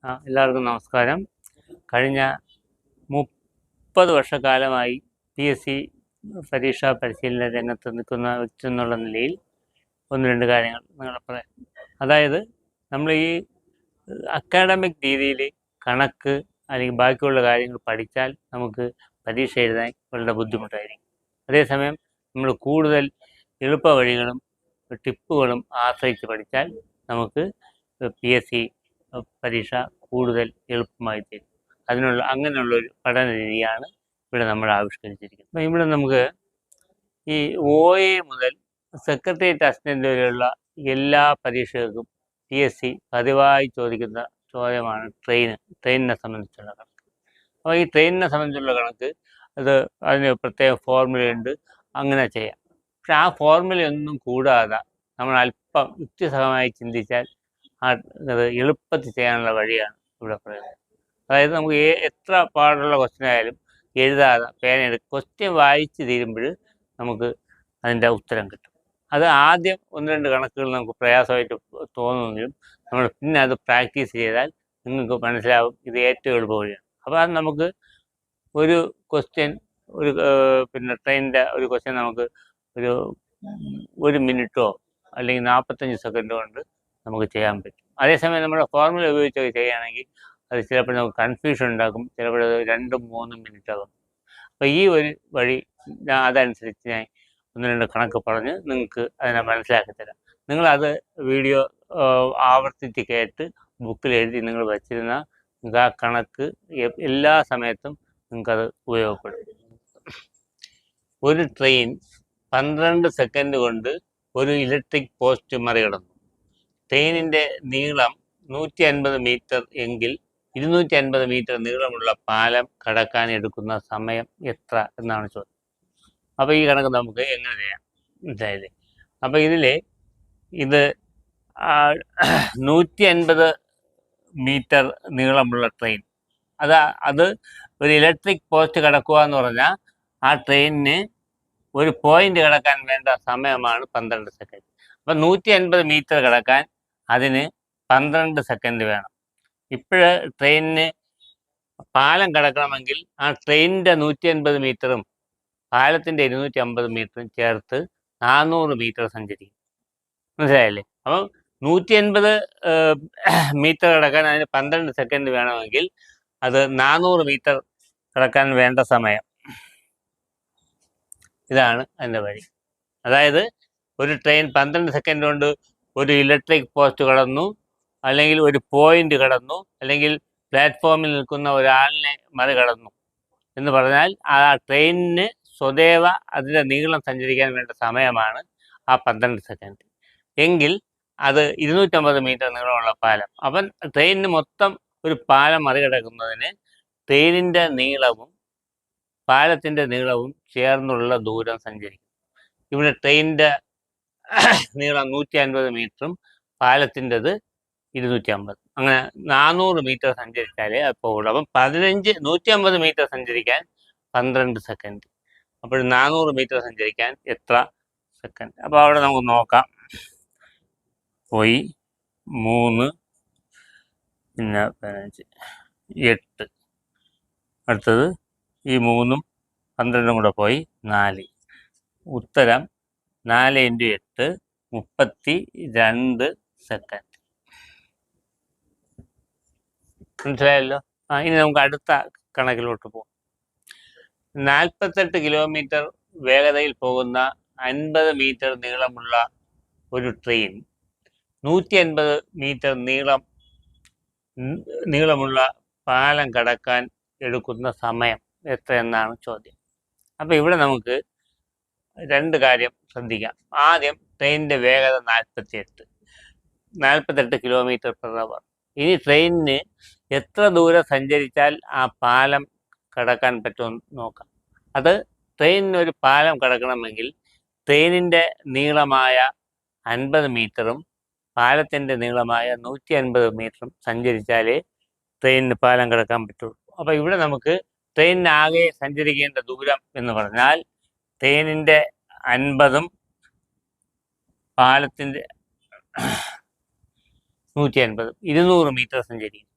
എല്ലാവർക്കും നമസ്കാരം. കഴിഞ്ഞ 30 വർഷക്കാലമായി PSC പരീക്ഷാ പരിശീലന രംഗത്ത് നിൽക്കുന്ന വ്യക്തി എന്നുള്ള നിലയിൽ ഒന്ന് രണ്ട് കാര്യങ്ങൾ നിങ്ങളെ പറയാം. അതായത് നമ്മൾ ഈ അക്കാഡമിക് രീതിയിൽ കണക്ക് അല്ലെങ്കിൽ ബാക്കിയുള്ള കാര്യങ്ങൾ പഠിച്ചാൽ നമുക്ക് പരീക്ഷ എഴുതാൻ വളരെ ബുദ്ധിമുട്ടായിരിക്കും. അതേസമയം നമ്മൾ കൂടുതൽ എളുപ്പ വഴികളും ടിപ്പുകളും ആശ്രയിച്ച് പഠിച്ചാൽ നമുക്ക് PSC പരീക്ഷ കൂടുതൽ എളുപ്പമായി തരും. അങ്ങനെയുള്ളൊരു പഠന രീതിയാണ് ഇവിടെ നമ്മൾ ആവിഷ്കരിച്ചിരിക്കുന്നത്. അപ്പോൾ ഇവിടെ നമുക്ക് ഈ OA മുതൽ സെക്രട്ടേറിയറ്റ് അസിസ്റ്റൻ്റ് വരെയുള്ള എല്ലാ പരീക്ഷകൾക്കും PSC പതിവായി ചോദിക്കുന്ന ചോദ്യമാണ് ട്രെയിനിനെ സംബന്ധിച്ചുള്ള കണക്ക്. അപ്പോൾ ഈ ട്രെയിനിനെ സംബന്ധിച്ചുള്ള കണക്ക് അതിന് പ്രത്യേക ഫോർമുലയുണ്ട്, അങ്ങനെ ചെയ്യാം. പക്ഷെ ആ ഫോർമുലയൊന്നും കൂടാതെ നമ്മൾ അല്പം യുക്തിസഹമായി ചിന്തിച്ചാൽ അത് എളുപ്പത്തിൽ ചെയ്യാനുള്ള വഴിയാണ് ഇവിടെ പറയുന്നത്. അതായത് നമുക്ക് എത്ര പാടുള്ള ക്വസ്റ്റ്യൻ ആയാലും എഴുതാതെ പേനയെടുത്ത് ക്വസ്റ്റ്യൻ വായിച്ച് തീരുമ്പോൾ നമുക്ക് അതിൻ്റെ ഉത്തരം കിട്ടും. അത് ആദ്യം ഒന്ന് രണ്ട് കണക്കുകൾ നമുക്ക് പ്രയാസമായിട്ട് തോന്നുമെങ്കിലും നമ്മൾ പിന്നെ അത് പ്രാക്ടീസ് ചെയ്താൽ നിങ്ങൾക്ക് മനസ്സിലാവും ഇത് ഏറ്റവും എളുപ്പ വഴിയാണ്. അപ്പോൾ അത് നമുക്ക് ഒരു ക്വസ്റ്റ്യൻ ട്രെയിനിൻ്റെ ഒരു ക്വസ്റ്റ്യൻ നമുക്ക് ഒരു മിനിറ്റോ അല്ലെങ്കിൽ 45 സെക്കൻഡോ കൊണ്ട് നമുക്ക് ചെയ്യാൻ പറ്റും. അതേസമയം നമ്മുടെ ഫോർമുല ഉപയോഗിച്ചൊക്കെ ചെയ്യുകയാണെങ്കിൽ അത് ചിലപ്പോൾ നമുക്ക് കൺഫ്യൂഷൻ ഉണ്ടാക്കും, ചിലപ്പോൾ 2-3 മിനിറ്റ് ആകും. അപ്പോൾ ഈ ഒരു വഴി അതനുസരിച്ച് ഞാൻ ഒന്ന് രണ്ട് കണക്ക് പറഞ്ഞ് നിങ്ങൾക്ക് അതിനെ മനസ്സിലാക്കി തരാം. നിങ്ങളത് വീഡിയോ ആവർത്തിച്ച് കേട്ട് ബുക്കിൽ എഴുതി നിങ്ങൾ വച്ചിരുന്ന നിങ്ങൾക്ക് ആ കണക്ക് എല്ലാ സമയത്തും നിങ്ങൾക്കത് ഉപയോഗപ്പെടും. ഒരു ട്രെയിൻ 12 സെക്കൻഡ് കൊണ്ട് ഒരു ഇലക്ട്രിക് പോസ്റ്റ് മറികടന്നു. ട്രെയിനിൻ്റെ നീളം 150 മീറ്റർ എങ്കിൽ 250 മീറ്റർ നീളമുള്ള പാലം കടക്കാൻ എടുക്കുന്ന സമയം എത്ര എന്നാണ് ചോദ്യം. അപ്പോൾ ഈ കണക്ക് നമുക്ക് എങ്ങനെ ചെയ്യാം മനസ്സിലായില്ലേ? അപ്പോൾ ഇത് 150 മീറ്റർ നീളമുള്ള ട്രെയിൻ, അത് ഒരു ഇലക്ട്രിക് പോസ്റ്റ് കടക്കുക എന്ന് പറഞ്ഞാൽ ആ ട്രെയിനിന് ഒരു പോയിന്റ് കടക്കാൻ വേണ്ട സമയമാണ് 12 സെക്കൻഡ്. അപ്പം 150 മീറ്റർ കടക്കാൻ അതിന് 12 സെക്കൻഡ് വേണം. ഇപ്പോഴ് ട്രെയിനിന് പാലം കടക്കണമെങ്കിൽ ആ ട്രെയിനിൻ്റെ 150 മീറ്ററും പാലത്തിൻ്റെ 250 മീറ്ററും ചേർത്ത് 400 മീറ്റർ സഞ്ചരിക്കും. മനസ്സിലായല്ലേ? അപ്പം 150 മീറ്റർ കടക്കാൻ അതിന് 12 സെക്കൻഡ് വേണമെങ്കിൽ അത് 400 മീറ്റർ കടക്കാൻ വേണ്ട സമയം ഇതാണ് അതിൻ്റെ വഴി. അതായത് ഒരു ട്രെയിൻ 12 സെക്കൻഡ് കൊണ്ട് ഒരു ഇലക്ട്രിക് പോസ്റ്റ് കടന്നു, അല്ലെങ്കിൽ ഒരു പോയിന്റ് കടന്നു, അല്ലെങ്കിൽ പ്ലാറ്റ്ഫോമിൽ നിൽക്കുന്ന ഒരാളിനെ മറികടന്നു എന്ന് പറഞ്ഞാൽ ആ ട്രെയിനിന് സ്വദേവ അതിൻ്റെ നീളം സഞ്ചരിക്കാൻ വേണ്ട സമയമാണ് ആ 12 സെക്കൻഡ്. എങ്കിൽ അത് 250 മീറ്റർ നീളമുള്ള പാലം. അപ്പം ട്രെയിനിന് മൊത്തം ഒരു പാലം മറികടക്കുന്നതിന് ട്രെയിനിൻ്റെ നീളവും പാലത്തിൻ്റെ നീളവും ചേർന്നുള്ള ദൂരം സഞ്ചരിക്കും. ഇവിടെ ട്രെയിനിൻ്റെ നീളം 150 മീറ്ററും പാലത്തിൻ്റെത് 250. അങ്ങനെ 400 മീറ്റർ സഞ്ചരിച്ചാലേ അത് പോകുള്ളൂ. അപ്പം 150 മീറ്റർ സഞ്ചരിക്കാൻ 12 സെക്കൻഡ്. അപ്പോൾ 400 മീറ്റർ സഞ്ചരിക്കാൻ എത്ര സെക്കൻഡ്? അപ്പോൾ അവിടെ നമുക്ക് നോക്കാം. 3 പിന്നെ 15 8. അടുത്തത് ഈ 3ഉം 12ഉം കൂടെ പോയി 4. ഉത്തരം 4 × 8 32 സെക്കൻഡ്. മനസ്സിലായല്ലോ? ഇനി നമുക്ക് അടുത്ത കണക്കിലോട്ട് പോകാം. 48 കിലോമീറ്റർ വേഗതയിൽ പോകുന്ന 50 മീറ്റർ നീളമുള്ള ഒരു ട്രെയിൻ 150 മീറ്റർ നീളമുള്ള പാലം കടക്കാൻ എടുക്കുന്ന സമയം എത്രയെന്നാണ് ചോദ്യം. അപ്പോൾ ഇവിടെ നമുക്ക് രണ്ട് കാര്യം ശ്രദ്ധിക്കാം. ആദ്യം ട്രെയിനിൻ്റെ വേഗത 48 km/h. ഇനി ട്രെയിനിന് എത്ര ദൂരം സഞ്ചരിച്ചാൽ ആ പാലം കടക്കാൻ പറ്റുമെന്ന് നോക്കാം. അത് ട്രെയിനിനൊരു പാലം കടക്കണമെങ്കിൽ ട്രെയിനിൻ്റെ നീളമായ 50 മീറ്ററും പാലത്തിൻ്റെ നീളമായ 150 മീറ്ററും സഞ്ചരിച്ചാലേ ട്രെയിനിന് പാലം കടക്കാൻ പറ്റുള്ളൂ. അപ്പോൾ ഇവിടെ നമുക്ക് ട്രെയിനിനാകെ സഞ്ചരിക്കേണ്ട ദൂരം എന്ന് പറഞ്ഞാൽ ട്രെയിനിൻ്റെ 50ഉം പാലത്തിൻ്റെ 150 200 മീറ്റർ സഞ്ചരിക്കും.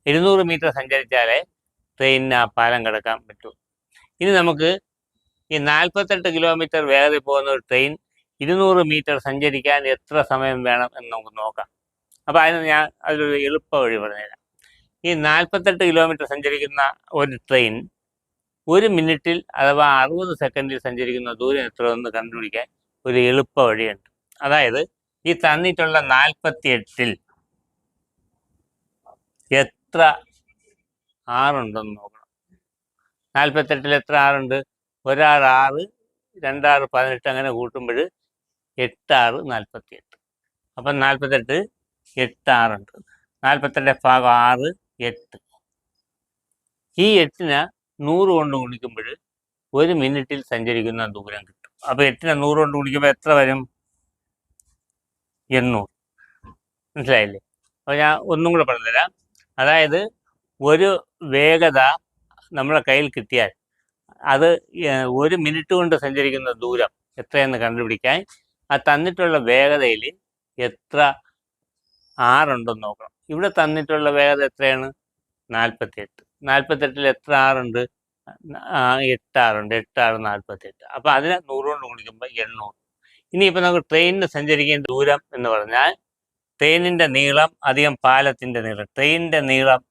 200 മീറ്റർ സഞ്ചരിച്ചാലേ ട്രെയിനിന് ആ പാലം കടക്കാൻ പറ്റൂ. ഇനി നമുക്ക് ഈ 48 കിലോമീറ്റർ വേഗതയിൽ പോകുന്ന ഒരു ട്രെയിൻ 200 മീറ്റർ സഞ്ചരിക്കാൻ എത്ര സമയം വേണം എന്ന് നമുക്ക് നോക്കാം. അപ്പോൾ ഞാൻ അതിലൊരു എളുപ്പ വഴി പറഞ്ഞുതരാം. ഈ 48 കിലോമീറ്റർ സഞ്ചരിക്കുന്ന ഒരു ട്രെയിൻ 1 മിനിറ്റിൽ അഥവാ 60 സെക്കൻഡിൽ സഞ്ചരിക്കുന്ന ദൂരം എത്രയെന്ന് കണ്ടുപിടിക്കാൻ ഒരു എളുപ്പ വഴിയുണ്ട്. അതായത് ഈ തന്നിട്ടുള്ള 48-ൽ എത്ര ആറുണ്ടെന്ന് നോക്കണം. 48-ൽ എത്ര ആറുണ്ട്? 1 6, 2 6 18, അങ്ങനെ കൂട്ടുമ്പോൾ 8 6 48. അപ്പം 48 8 6ഉണ്ട്. 48 ഭാഗം 6 8. ഈ 8നെ 100 കൊണ്ട് ഗുണിക്കുമ്പോൾ 1 മിനിറ്റിൽ സഞ്ചരിക്കുന്ന ദൂരം കിട്ടും. അപ്പോൾ 8നെ 100 കൊണ്ട് ഗുണിക്കുമ്പോൾ എത്ര വരും? 800. മനസ്സിലായില്ലേ? അപ്പോൾ ഞാൻ ഒന്നും കൂടെ പറഞ്ഞുതരാം. അതായത് ഒരു വേഗത നമ്മുടെ കയ്യിൽ കിട്ടിയാൽ അത് 1 മിനിറ്റ് കൊണ്ട് സഞ്ചരിക്കുന്ന ദൂരം എത്രയെന്ന് കണ്ടുപിടിക്കാൻ ആ തന്നിട്ടുള്ള വേഗതയിൽ എത്ര ആറുണ്ടെന്ന് നോക്കണം. ഇവിടെ തന്നിട്ടുള്ള വേഗത എത്രയാണ്? 48. 48-ൽ എത്ര ആറുണ്ട്? 8 ആറുണ്ട്. 8 6 48. അപ്പോൾ അതിനെ 100 കൊണ്ട് ഗുണിക്കുമ്പോൾ 800. ഇനിയിപ്പോൾ നമുക്ക് ട്രെയിനിന് സഞ്ചരിക്കേണ്ട ദൂരം എന്ന് പറഞ്ഞാൽ ട്രെയിനിൻ്റെ നീളം അധികം പാലത്തിൻ്റെ നീളം. ട്രെയിനിൻ്റെ നീളം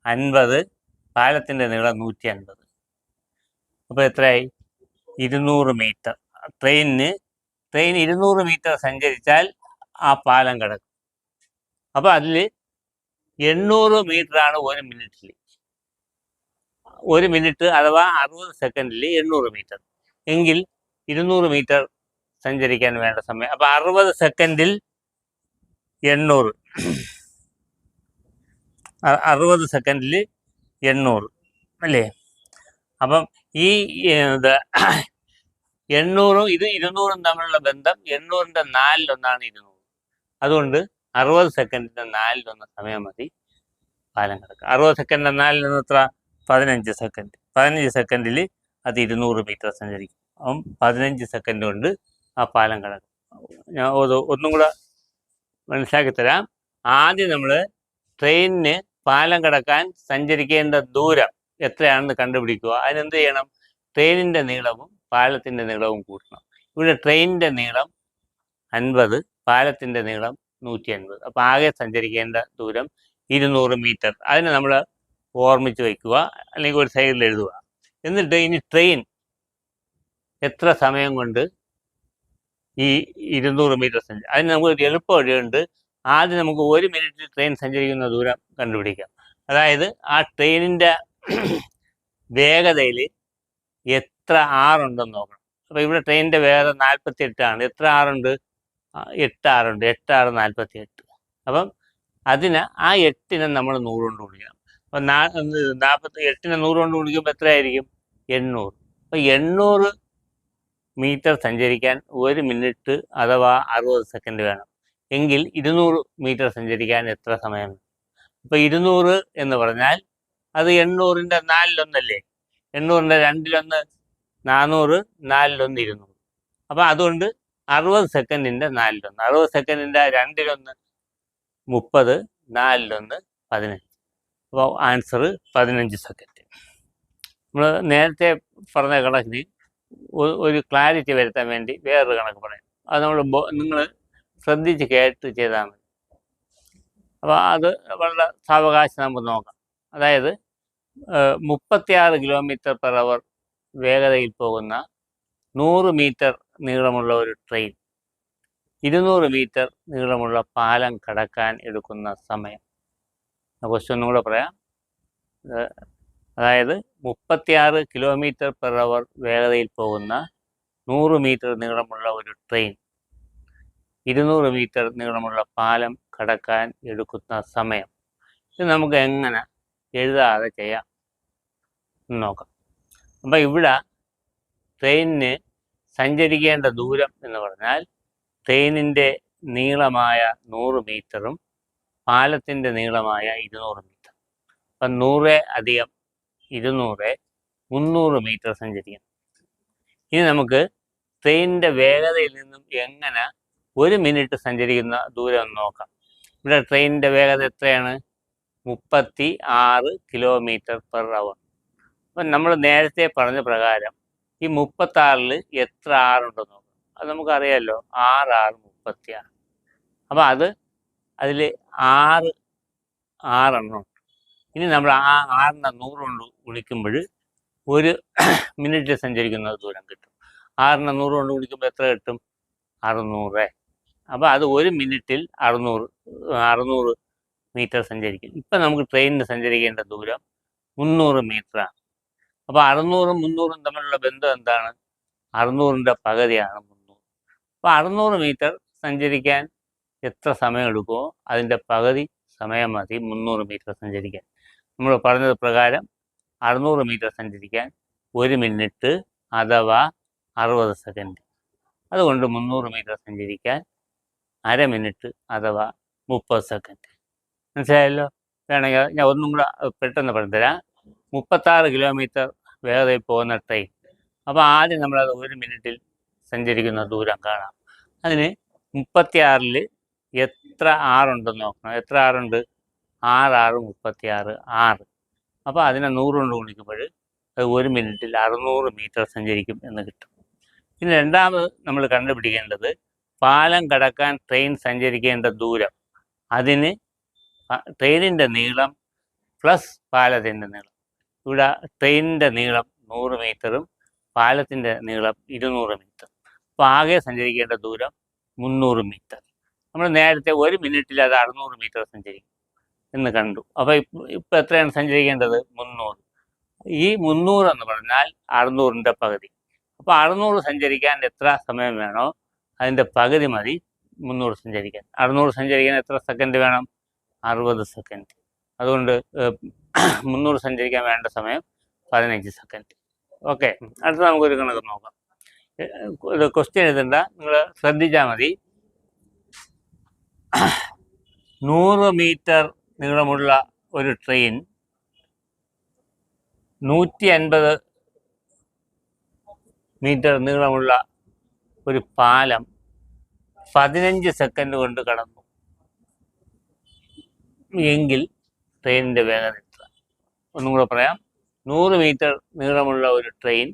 50, പാലത്തിൻ്റെ നീളം 150. അപ്പോൾ എത്രയായി? 200 മീറ്റർ. ട്രെയിൻ 200 മീറ്റർ സഞ്ചരിച്ചാൽ ആ പാലം കിടക്കും. അപ്പോൾ അതിൽ 800 മീറ്ററാണ് 1 മിനിറ്റിൽ. 1 മിനിറ്റ് അഥവാ 60 സെക്കൻഡിൽ 800 മീറ്റർ എങ്കിൽ 200 മീറ്റർ സഞ്ചരിക്കാൻ വേണ്ട സമയം. അപ്പോൾ 60 സെക്കൻഡിൽ 800, 60 സെക്കൻഡിൽ 800 അല്ലേ? അപ്പം ഈ 800-ഉം ഇത് 200-ഉം തമ്മിലുള്ള ബന്ധം 800-ന്റെ 4-1 200. അതുകൊണ്ട് 60 സെക്കൻഡിൻ്റെ 4-1 സമയം മതി പാലം കിടക്കുക. 60 സെക്കൻഡിൻ്റെ 4-1 എത്ര? 15 സെക്കൻഡ്. 15 സെക്കൻഡിൽ അത് 200 മീറ്റർ സഞ്ചരിക്കും. അപ്പം 15 സെക്കൻഡ് കൊണ്ട് ആ പാലം കിടക്കും. ഞാൻ ഒന്നും കൂടെ മനസ്സിലാക്കി തരാം. ആദ്യം നമ്മൾ ട്രെയിനിന് പാലം കടക്കാൻ സഞ്ചരിക്കേണ്ട ദൂരം എത്രയാണെന്ന് കണ്ടുപിടിക്കുക. അതിനെന്ത് ചെയ്യണം? ട്രെയിനിൻ്റെ നീളവും പാലത്തിൻ്റെ നീളവും കൂട്ടണം. ഇവിടെ ട്രെയിനിൻ്റെ നീളം 50, പാലത്തിൻ്റെ നീളം 150. അപ്പോൾ ആകെ സഞ്ചരിക്കേണ്ട ദൂരം 200 മീറ്റർ. അതിനെ നമ്മൾ ഓർമ്മിച്ച് വയ്ക്കുക, അല്ലെങ്കിൽ ഒരു സൈഡിൽ എഴുതുക. എന്നിട്ട് ഇനി ട്രെയിൻ എത്ര സമയം കൊണ്ട് ഈ 200 മീറ്റർ സഞ്ചരിക്കും? അതിന് നമുക്കൊരു എളുപ്പ വഴിയുണ്ട്. ആദ്യം നമുക്ക് 1 മിനിറ്റിൽ ട്രെയിൻ സഞ്ചരിക്കുന്ന ദൂരം കണ്ടുപിടിക്കാം. അതായത് ആ ട്രെയിനിൻ്റെ വേഗതയിൽ എത്ര ആറുണ്ടെന്ന് നോക്കണം. അപ്പോൾ ഇവിടെ ട്രെയിനിൻ്റെ വേഗത 48 ആണ്. എത്ര ആറുണ്ട്? 8 ആറുണ്ട്. 8 6 48. അപ്പം അതിന് ആ 8-നെ നമ്മൾ 100 കൊണ്ട് ഗുണിക്കണം. അപ്പം 48-നെ 100 കൊണ്ട് ഗുണിക്കുമ്പോൾ എത്രയായിരിക്കും? 800. അപ്പോൾ 800 മീറ്റർ സഞ്ചരിക്കാൻ 1 മിനിറ്റ് അഥവാ 60 സെക്കൻഡ് വേണം. എങ്കിൽ 200 മീറ്റർ സഞ്ചരിക്കാൻ എത്ര സമയം? അപ്പോൾ 200 എന്ന് പറഞ്ഞാൽ അത് 800-ന്റെ 4-1 അല്ലേ? 800-ന്റെ 2-1 400, 4-1 200. അപ്പോൾ അതുകൊണ്ട് 60 സെക്കൻഡിൻ്റെ 4-1, 60 സെക്കൻഡിൻ്റെ 2-1 30, 4-1 15. അപ്പോൾ ആൻസർ 15 സെക്കൻഡ്. നമ്മൾ നേരത്തെ പറഞ്ഞ കണക്കിന് ഒരു ക്ലാരിറ്റി വരുത്താൻ വേണ്ടി വേറൊരു കണക്ക് പറയാം. അത് നിങ്ങൾ ശ്രദ്ധിച്ച് കേട്ട് ചെയ്താൽ മതി. അപ്പോൾ അത് വളരെ സാവകാശം നമുക്ക് നോക്കാം. അതായത് 36 km/h വേഗതയിൽ പോകുന്ന 100 മീറ്റർ നീളമുള്ള ഒരു ട്രെയിൻ 200 മീറ്റർ നീളമുള്ള പാലം കടക്കാൻ എടുക്കുന്ന സമയം. ക്വസ്റ്റ്യൻ ഒന്നും കൂടെ പറയാം. അതായത് 36 km/h വേഗതയിൽ പോകുന്ന 100 മീറ്റർ നീളമുള്ള ഒരു ട്രെയിൻ 200 മീറ്റർ നീളമുള്ള പാലം കടക്കാൻ എടുക്കുന്ന സമയം. ഇത് നമുക്ക് എങ്ങനെ എഴുതാതെ ചെയ്യാം നോക്കാം. അപ്പം ഇവിടെ ട്രെയിനിന് സഞ്ചരിക്കേണ്ട ദൂരം എന്ന് പറഞ്ഞാൽ ട്രെയിനിൻ്റെ നീളമായ 100 മീറ്ററും പാലത്തിൻ്റെ നീളമായ 200 മീറ്റർ. അപ്പം 100 അധികം 200 300 മീറ്റർ സഞ്ചരിക്കണം. ഇനി നമുക്ക് ട്രെയിനിൻ്റെ വേഗതയിൽ നിന്നും എങ്ങനെ 1 മിനിറ്റ് സഞ്ചരിക്കുന്ന ദൂരം നോക്കാം. ഇവിടെ ട്രെയിനിൻ്റെ വേഗത എത്രയാണ്? 36 km/h. അപ്പം നമ്മൾ നേരത്തെ പറഞ്ഞ പ്രകാരം ഈ 36-ൽ എത്ര ആറുണ്ടെന്ന് നോക്കണം. അത് നമുക്കറിയാമല്ലോ, 6 6 36. അപ്പം അതിൽ 6 6 ഇനി നമ്മൾ ആ 6നെ 100 കൊണ്ട് ഗുണിക്കുമ്പോൾ ഒരു മിനിറ്റിൽ സഞ്ചരിക്കുന്ന ദൂരം കിട്ടും. 6നെ 100 കൊണ്ട് ഗുണിക്കുമ്പോൾ എത്ര കിട്ടും? 600. അപ്പോൾ അത് ഒരു മിനിറ്റിൽ 600 മീറ്റർ സഞ്ചരിക്കും. ഇപ്പം നമുക്ക് ട്രെയിനിന് സഞ്ചരിക്കേണ്ട ദൂരം 300 മീറ്ററാണ്. അപ്പോൾ 600-ഉം 300-ഉം തമ്മിലുള്ള ബന്ധം എന്താണ്? 600-ൻ്റെ പകുതിയാണ് 300. അപ്പോൾ 600 മീറ്റർ സഞ്ചരിക്കാൻ എത്ര സമയം എടുക്കുമോ അതിൻ്റെ പകുതി സമയം മതി 300 മീറ്റർ സഞ്ചരിക്കാൻ. നമ്മൾ പറഞ്ഞത് പ്രകാരം 600 മീറ്റർ സഞ്ചരിക്കാൻ 1 മിനിറ്റ് അഥവാ 60 സെക്കൻഡ്. അതുകൊണ്ട് 300 മീറ്റർ സഞ്ചരിക്കാൻ അര മിനിറ്റ് അഥവാ 30 സെക്കൻഡ്. മനസ്സിലായല്ലോ? വേണമെങ്കിൽ ഞാൻ ഒന്നും കൂടെ പെട്ടെന്ന് പറഞ്ഞുതരാം. 36 കിലോമീറ്റർ വേഗതയിൽ പോകുന്ന ട്രെയിൻ. അപ്പോൾ ആദ്യം നമ്മളത് 1 മിനിറ്റിൽ സഞ്ചരിക്കുന്ന ദൂരം കാണാം. അതിന് 36-ൽ എത്ര ആറുണ്ടെന്ന് നോക്കണം. എത്ര ആറുണ്ട്? 6 6 36 6. അപ്പോൾ അതിനെ 100 കൊണ്ട് ഗുണിക്കുമ്പോൾ അത് 1 മിനിറ്റിൽ 600 മീറ്റർ സഞ്ചരിക്കും എന്ന് കിട്ടും. പിന്നെ രണ്ടാമത് നമ്മൾ കണ്ടുപിടിക്കേണ്ടത് പാലം കടക്കാൻ ട്രെയിൻ സഞ്ചരിക്കേണ്ട ദൂരം. അതിന് ട്രെയിനിൻ്റെ നീളം പ്ലസ് പാലത്തിൻ്റെ നീളം. ഇവിടെ ട്രെയിനിൻ്റെ നീളം 100 മീറ്ററും പാലത്തിൻ്റെ നീളം 200 മീറ്റർ. അപ്പോൾ ആകെ സഞ്ചരിക്കേണ്ട ദൂരം 300 മീറ്റർ. നമ്മൾ നേരത്തെ 1 മിനിറ്റിൽ അത് 600 മീറ്റർ സഞ്ചരിക്കും എന്ന് കണ്ടു. അപ്പോൾ ഇപ്പോൾ എത്രയാണ് സഞ്ചരിക്കേണ്ടത്? 300. ഈ 300 എന്ന് പറഞ്ഞാൽ 600-ൻ്റെ പകുതി. അപ്പോൾ 600 സഞ്ചരിക്കാൻ എത്ര സമയം വേണോ അതിൻ്റെ പകുതി മതി 300 സഞ്ചരിക്കാൻ. 600 സഞ്ചരിക്കാൻ എത്ര സെക്കൻഡ് വേണം? 60 സെക്കൻഡ്. അതുകൊണ്ട് 300 സഞ്ചരിക്കാൻ വേണ്ട സമയം 15 സെക്കൻഡ്. ഓക്കെ, അടുത്ത നമുക്കൊരു കണക്ക് നോക്കാം. ഇത് ക്വസ്റ്റ്യൻ എഴുതണ്ട, നിങ്ങൾ ശ്രദ്ധിച്ചാൽ മതി. 100 മീറ്റർ നീളമുള്ള ഒരു ട്രെയിൻ 150 മീറ്റർ നീളമുള്ള ഒരു പാലം 15 സെക്കൻഡ് കൊണ്ട് കടന്നു എങ്കിൽ ട്രെയിനിൻ്റെ വേഗത എത്ര? ഒന്നും കൂടെ പറയാം. 100 മീറ്റർ നീളമുള്ള ഒരു ട്രെയിൻ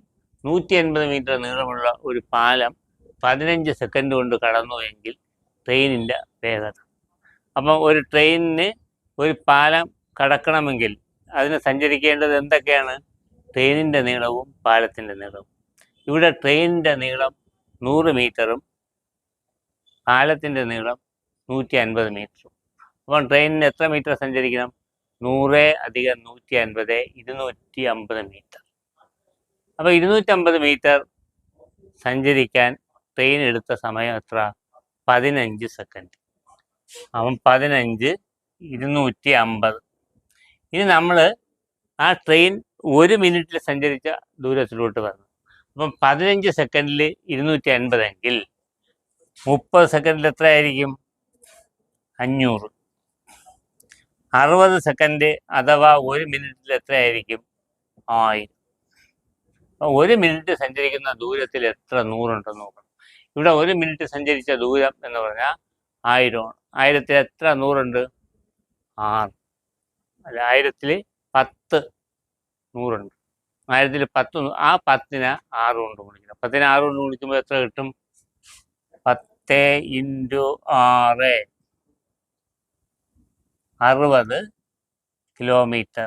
150 മീറ്റർ നീളമുള്ള ഒരു പാലം 15 സെക്കൻഡ് കൊണ്ട് കടന്നു എങ്കിൽ ട്രെയിനിൻ്റെ വേഗത. അപ്പം ഒരു ട്രെയിനിന് ഒരു പാലം കടക്കണമെങ്കിൽ അതിന് സഞ്ചരിക്കേണ്ടത് എന്തൊക്കെയാണ്? ട്രെയിനിൻ്റെ നീളവും പാലത്തിൻ്റെ നീളവും. ഇവിടെ ട്രെയിനിൻ്റെ നീളം 100 മീറ്ററും പാലത്തിൻ്റെ നീളം 150 മീറ്ററും. അപ്പം ട്രെയിനിന് എത്ര മീറ്റർ സഞ്ചരിക്കണം? 100 + 150 250 മീറ്റർ. അപ്പോൾ 250 മീറ്റർ സഞ്ചരിക്കാൻ ട്രെയിൻ എടുത്ത സമയം എത്ര? 15 സെക്കൻഡ്. അപ്പം 15 250. ഇനി നമ്മൾ ആ ട്രെയിൻ 1 മിനിറ്റിൽ സഞ്ചരിച്ച ദൂരത്തിലോട്ട് വരണം. അപ്പം 15 സെക്കൻഡിൽ 250 എങ്കിൽ 30 സെക്കൻഡിൽ എത്രയായിരിക്കും? 500. 60 സെക്കൻഡ് അഥവാ 1 മിനിറ്റിൽ എത്രയായിരിക്കും? 1000. അപ്പോൾ 1 മിനിറ്റ് സഞ്ചരിക്കുന്ന ദൂരത്തിൽ എത്ര 100 ഉണ്ടെന്ന് നോക്കണം. ഇവിടെ 1 മിനിറ്റ് സഞ്ചരിച്ച ദൂരം എന്ന് പറഞ്ഞാൽ 1000 ആണ്. 1000-ൽ എത്ര 100 ഉണ്ട്? 6. അല്ല, 1000-ൽ 10 100 ഉണ്ട്. 1000-ൽ 10, ആ 10-നെ 6 കൊണ്ട് ഗുണിക്കണം. 10-നെ 6 കൊണ്ട് ഗുണിക്കുമ്പോൾ എത്ര കിട്ടും? 10 × 6 60 km/h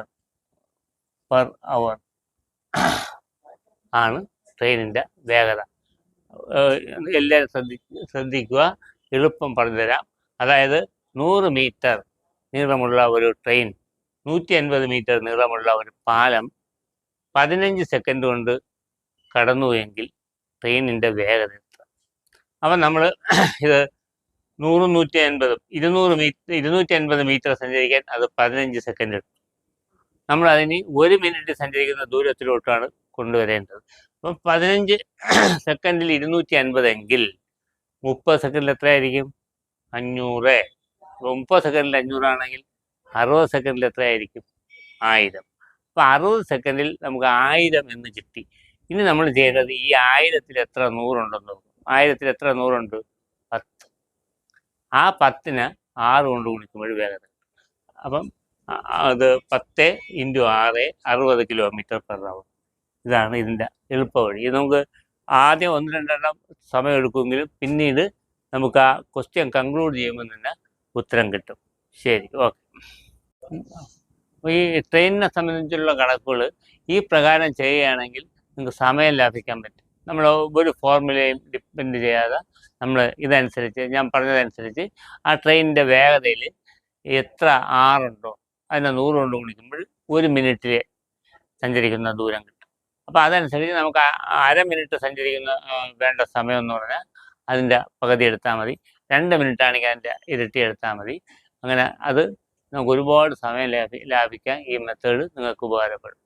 ആണ് ട്രെയിനിൻ്റെ വേഗത. എല്ലാവരും ശ്രദ്ധിക്കുക, എളുപ്പം പറഞ്ഞുതരാം. അതായത് 100 മീറ്റർ നീളമുള്ള ഒരു ട്രെയിൻ 150 മീറ്റർ നീളമുള്ള ഒരു പാലം 15 സെക്കൻഡ് കൊണ്ട് കടന്നു എങ്കിൽ ട്രെയിനിൻ്റെ വേഗത എത്ര? അപ്പം നമ്മൾ ഇത് 100 150 250 മീറ്റർ സഞ്ചരിക്കാൻ അത് 15 സെക്കൻഡ് എടുക്കും. നമ്മളതിന് 1 മിനിറ്റ് സഞ്ചരിക്കുന്ന ദൂരത്തിലോട്ടാണ് കൊണ്ടുവരേണ്ടത്. അപ്പം 15 സെക്കൻഡിൽ 250 എങ്കിൽ 30 സെക്കൻഡിൽ എത്രയായിരിക്കും? 500. അപ്പോൾ 30 സെക്കൻഡിൽ 500 ആണെങ്കിൽ 60 സെക്കൻഡിൽ എത്രയായിരിക്കും? 1000. അപ്പോൾ 60 സെക്കൻഡിൽ നമുക്ക് 1000 എന്ന് കിട്ടി. ഇനി നമ്മൾ ചെയ്യേണ്ടത് ഈ 1000-ൽ എത്ര 100 ഉണ്ടെന്ന് നോക്കും. 1000-ൽ എത്ര 100 ഉണ്ട്? 10. ആ 10-നെ 6 കൊണ്ട് ഗുണിക്കുമ്പോൾ വേഗത. അപ്പം അത് 10 × 6 60 km/h. ഇതാണ് ഇതിൻ്റെ എളുപ്പവഴി. ഇത് നമുക്ക് ആദ്യം 1-2 സമയം എടുക്കുമെങ്കിലും പിന്നീട് നമുക്ക് ആ ക്വസ്റ്റ്യൻ കൺക്ലൂഡ് ചെയ്യുമ്പോൾ തന്നെ ഉത്തരം കിട്ടും. ശരി, ഓക്കെ. ഈ ട്രെയിനിനെ സംബന്ധിച്ചുള്ള കണക്കുകൾ ഈ പ്രകാരം ചെയ്യുകയാണെങ്കിൽ നിങ്ങൾക്ക് സമയം ലാഭിക്കാൻ പറ്റും. നമ്മൾ ഒരു ഫോർമുലയും ഡിപ്പെൻഡ് ചെയ്യാതെ നമ്മൾ ഇതനുസരിച്ച് ഞാൻ പറഞ്ഞതനുസരിച്ച് ആ ട്രെയിനിൻ്റെ വേഗതയിൽ എത്ര ആറുണ്ടോ അതിനെ 100 കൊണ്ട് ഗുണിക്കുമ്പോൾ 1 മിനിറ്റിൽ സഞ്ചരിക്കുന്ന ദൂരം കിട്ടും. അപ്പോൾ അതനുസരിച്ച് നമുക്ക് അരമിനിറ്റ് സഞ്ചരിക്കുന്ന വേണ്ട സമയം എന്ന് പറഞ്ഞാൽ അതിൻ്റെ പകുതി എടുത്താൽ മതി. 2 മിനിറ്റ് ആണെങ്കിൽ അതിൻ്റെ ഇരട്ടി എടുത്താൽ മതി. അങ്ങനെ അത് നമുക്ക് ഒരുപാട് സമയം ലാഭിക്കാൻ ഈ മെത്തേഡ് നിങ്ങൾക്ക് ഉപകാരപ്പെടും.